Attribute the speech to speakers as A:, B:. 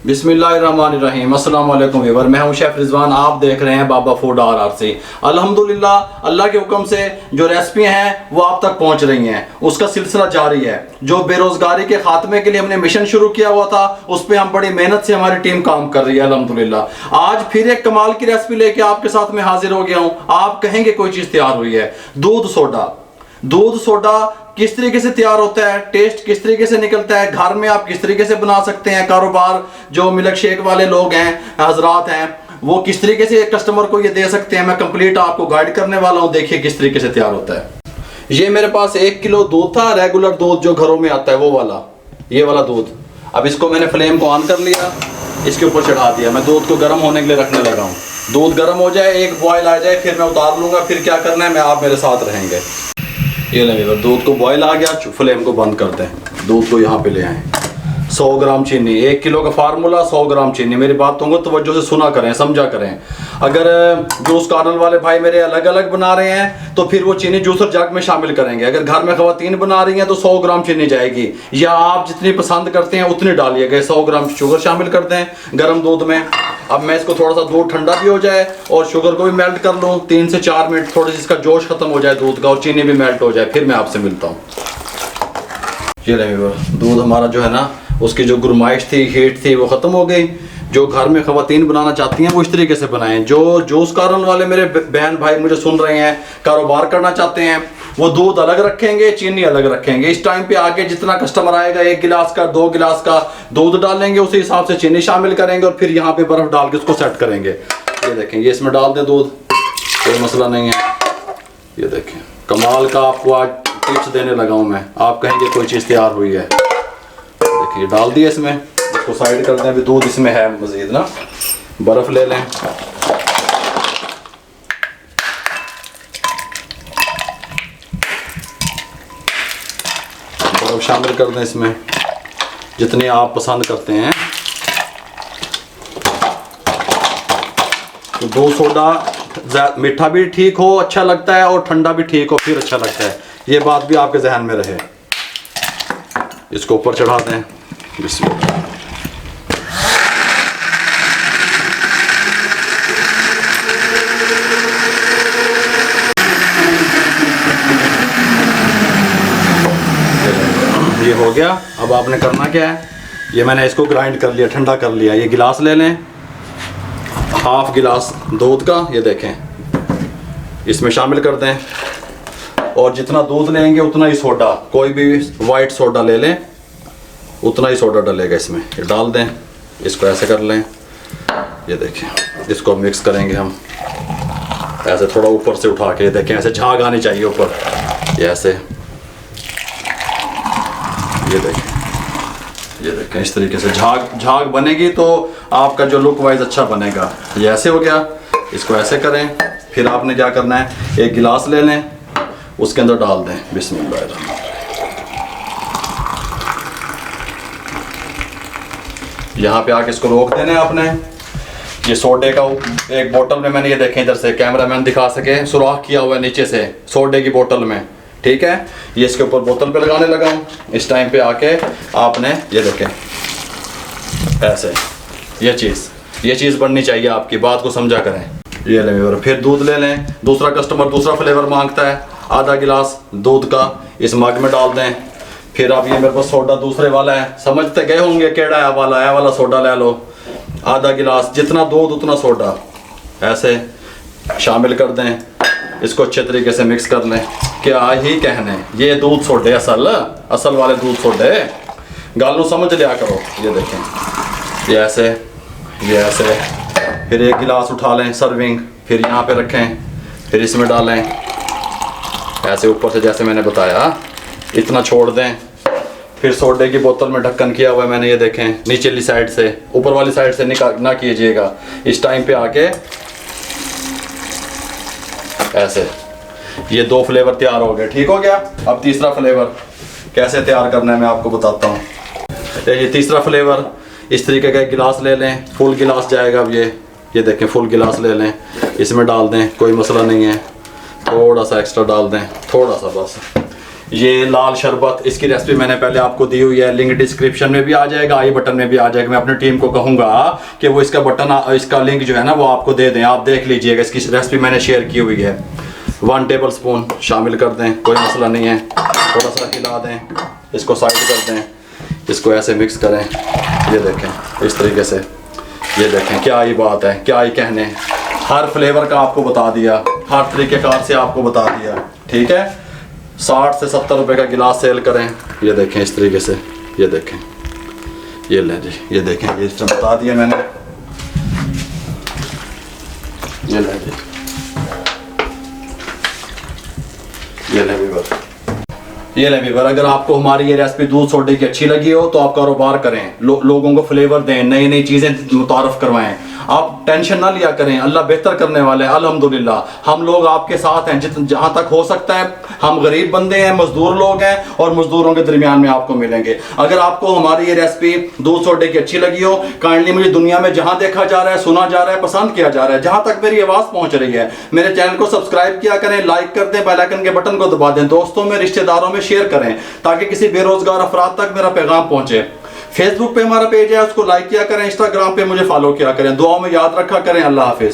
A: बिस्मिल्लाहिर्रहमानिर्रहीम। अस्सलाम वालेकुम व्यूअर, मैं हूं शेफ़ रिजवान। आप देख रहे हैं बाबा फूड RRC। अल्हम्दुलिल्लाह अल्लाह के हुक्म से जो रेसिपी हैं वो आप तक पहुंच रही हैं, उसका सिलसिला जारी है। जो बेरोज़गारी के खात्मे के लिए हमने मिशन शुरू किया हुआ था उस पर हम बड़ी मेहनत से हमारी टीम काम कर रही है अल्हम्दुलिल्लाह। आज फिर एक कमाल की रेसिपी लेके आपके साथ में हाजिर हो गया हूँ। आप कहेंगे कोई चीज़ तैयार हुई है। दूध सोडा किस तरीके से तैयार होता है, टेस्ट किस तरीके से निकलता है, घर में आप किस तरीके से बना सकते हैं, कारोबार जो मिल्क शेक वाले लोग हैं, हजरात हैं, वो किस तरीके से कस्टमर को ये दे सकते हैं, मैं कंप्लीट आपको गाइड करने वाला हूँ। देखिए किस तरीके से तैयार होता है। ये मेरे पास 1 किलो दूध था, रेगुलर दूध जो घरों में आता है वो वाला, ये वाला दूध। अब इसको मैंने फ्लेम को ऑन कर लिया, इसके ऊपर चढ़ा दिया। मैं दूध को गर्म होने के लिए रखने लगा हूँ। दूध गर्म हो जाए, एक बॉयल आ जाए, फिर मैं उतार लूँगा। फिर क्या करना है, मैं आप मेरे साथ रहेंगे। ये लें, दूध को बॉयल आ गया, फ्लेम को बंद कर दें। दूध को यहाँ पे ले आए। 100 ग्राम चीनी, 1 किलो का फार्मूला 100 ग्राम चीनी। मेरी बातों को तवज्जो से सुना करें, समझा करें। अगर जूस कॉर्नर वाले भाई मेरे अलग अलग बना रहे हैं तो फिर वो चीनी जूसर जग में शामिल करेंगे। अगर घर में ख़वातीन बना रही हैं तो 100 ग्राम चीनी जाएगी, या आप जितनी पसंद करते हैं उतनी डालिएगा। 100 ग्राम शुगर शामिल कर दें गर्म दूध में। अब मैं इसको थोड़ा सा दूध ठंडा भी हो जाए और शुगर को भी मेल्ट कर लूँ 3 से 4 मिनट, थोड़ी सी इसका जोश खत्म हो जाए दूध का और चीनी भी मेल्ट हो जाए, फिर मैं आपसे मिलता हूँ। ये दूध हमारा जो है ना, उसकी जो गुरमाइश थी, हीट थी, वो ख़त्म हो गई। जो घर में ख़वातीन बनाना चाहती हैं वो इस तरीके से बनाएं। जो जूस कॉर्नर वाले मेरे बहन भाई मुझे सुन रहे हैं, कारोबार करना चाहते हैं, वो दूध अलग रखेंगे, चीनी अलग रखेंगे। इस टाइम पे आके जितना कस्टमर आएगा 1 गिलास का 2 गिलास का दूध डालेंगे, उसी हिसाब से चीनी शामिल करेंगे और फिर यहाँ पे बर्फ़ डाल के उसको सेट करेंगे। ये देखें, ये इसमें डाल दें दूध, कोई मसला नहीं है। ये देखें, कमाल का आपको आज टिप्स देने लगा हूँ मैं। आप कहेंगे कोई चीज़ तैयार हुई है। देखिए डाल दिए इसमें, इसको साइड कर दें। अभी दूध इसमें है मज़ीद ना, बर्फ़ ले लें। बर्फ़ शामिल कर दें इसमें जितनी आप पसंद करते हैं। तो दूध सोडा मीठा भी ठीक हो अच्छा लगता है और ठंडा भी ठीक हो फिर अच्छा लगता है। ये बात भी आपके जहन में रहे। इसको ऊपर चढ़ा दें। बिस्मिल्लाह। ये हो गया। अब आपने करना क्या है, ये मैंने इसको ग्राइंड कर लिया, ठंडा कर लिया। ये गिलास ले लें, हाफ गिलास दूध का, ये देखें, इसमें शामिल कर दें। और जितना दूध लेंगे उतना ही सोडा, कोई भी वाइट सोडा ले लें, उतना ही सोडा डलेगा इसमें। ये डाल दें, इसको ऐसे कर लें। ये देखें, इसको मिक्स करेंगे हम ऐसे थोड़ा ऊपर से उठा के। देखें ऐसे झाग आनी चाहिए ऊपर, ये ऐसे। ये देखें इस तरीके से झाग बनेगी तो आपका जो लुक वाइज अच्छा बनेगा। ये ऐसे हो गया, इसको ऐसे करें। फिर आपने क्या करना है, 1 गिलास ले लें, उसके अंदर डाल दें। बिस्मिल्लाह। यहाँ पे आके इसको रोक देना है आपने। ये सोडे का एक बोतल में मैंने, ये देखें इधर से कैमरा मैन दिखा सके, सुराख किया हुआ है नीचे से सोडे की बोतल में, ठीक है। ये इसके ऊपर बोतल पे लगाने लगा हूँ। इस टाइम पे आके आपने ये देखें ऐसे, ये चीज़ बननी चाहिए। आपकी बात को समझा करें। ये लें, फिर दूध ले लें। दूसरा कस्टमर दूसरा फ्लेवर मांगता है, आधा गिलास दूध का इस मग में डाल दें। फिर अब ये मेरे पास सोडा दूसरे वाला है, समझते गए होंगे केड़ा है वाला सोडा ले लो। आधा गिलास, जितना दूध उतना सोडा, ऐसे शामिल कर दें। इसको अच्छे तरीके से मिक्स कर लें। क्या ही कहने, ये दूध सोडे असल वाले दूध सोडे, गालों समझ लिया करो। ये देखें, ये ऐसे। फिर 1 गिलास उठा लें सर्विंग, फिर यहाँ पे रखें, फिर इसमें डालें ऐसे ऊपर से, जैसे मैंने बताया इतना छोड़ दें। फिर सोडे की बोतल में ढक्कन किया हुआ है मैंने, ये देखें नीचे वाली साइड से, ऊपर वाली साइड से ना कीजिएगा। इस टाइम पे आके ऐसे, ये 2 फ्लेवर तैयार हो गए, ठीक हो गया। अब तीसरा फ्लेवर कैसे तैयार करना है मैं आपको बताता हूँ। ये तीसरा फ्लेवर, इस तरीके का 1 गिलास ले लें, फुल गिलास जाएगा। अब ये देखें फुल गिलास ले लें, इसमें डाल दें, कोई मसला नहीं है। थोड़ा सा एक्स्ट्रा डाल दें, थोड़ा सा बस। ये लाल शरबत, इसकी रेसिपी मैंने पहले आपको दी हुई है, लिंक डिस्क्रिप्शन में भी आ जाएगा, आई बटन में भी आ जाएगा। मैं अपनी टीम को कहूँगा कि वो इसका बटन, इसका लिंक जो है ना वो आपको दे दें, आप देख लीजिएगा। इसकी रेसिपी मैंने शेयर की हुई है। 1 टेबल स्पून शामिल कर दें, कोई मसला नहीं है। थोड़ा सा हिला दें, इसको साइड कर दें, इसको ऐसे मिक्स करें। ये देखें इस तरीके से, ये देखें क्या ही बात है, क्या ही कहने। हर फ्लेवर का आपको बता दिया, हर तरीक़ेकार से आपको बता दिया, ठीक है। 60 से 70 रुपए का गिलास सेल करें। ये देखें इस तरीके से, ये देखें, ये ले जी, ये देखें, ये इस तरह बता दिया मैंने। ये ले जी, ये ले वीवर, ये ले वीवर। अगर आपको हमारी ये रेसिपी दूध सोडे की अच्छी लगी हो तो आप कारोबार करें, लोगों को फ्लेवर दें, नई नई चीज़ें मुतारफ़ करवाएं। आप टेंशन ना लिया करें, अल्लाह बेहतर करने वाले है। अल्हम्दुलिल्लाह हम लोग आपके साथ हैं जहाँ तक हो सकता है। हम गरीब बंदे हैं, मजदूर लोग हैं, और मजदूरों के दरमियान में आपको मिलेंगे। अगर आपको हमारी ये रेसिपी दूध सोडे की अच्छी लगी हो, काइंडली मुझे दुनिया में जहाँ देखा जा रहा है, सुना जा रहा है, पसंद किया जा रहा है, जहाँ तक मेरी आवाज़ पहुँच रही है, मेरे चैनल को सब्सक्राइब किया करें, लाइक कर दें, बेल आइकन के बटन को दबा दें, दोस्तों में, रिश्तेदारों में शेयर करें, ताकि किसी बेरोजगार अफराद तक मेरा पैगाम पहुँचे। फेसबुक पे हमारा पेज है, उसको लाइक किया करें, इंस्टाग्राम पे मुझे फॉलो किया करें। दुआओं में याद रखा करें। अल्लाह हाफिज।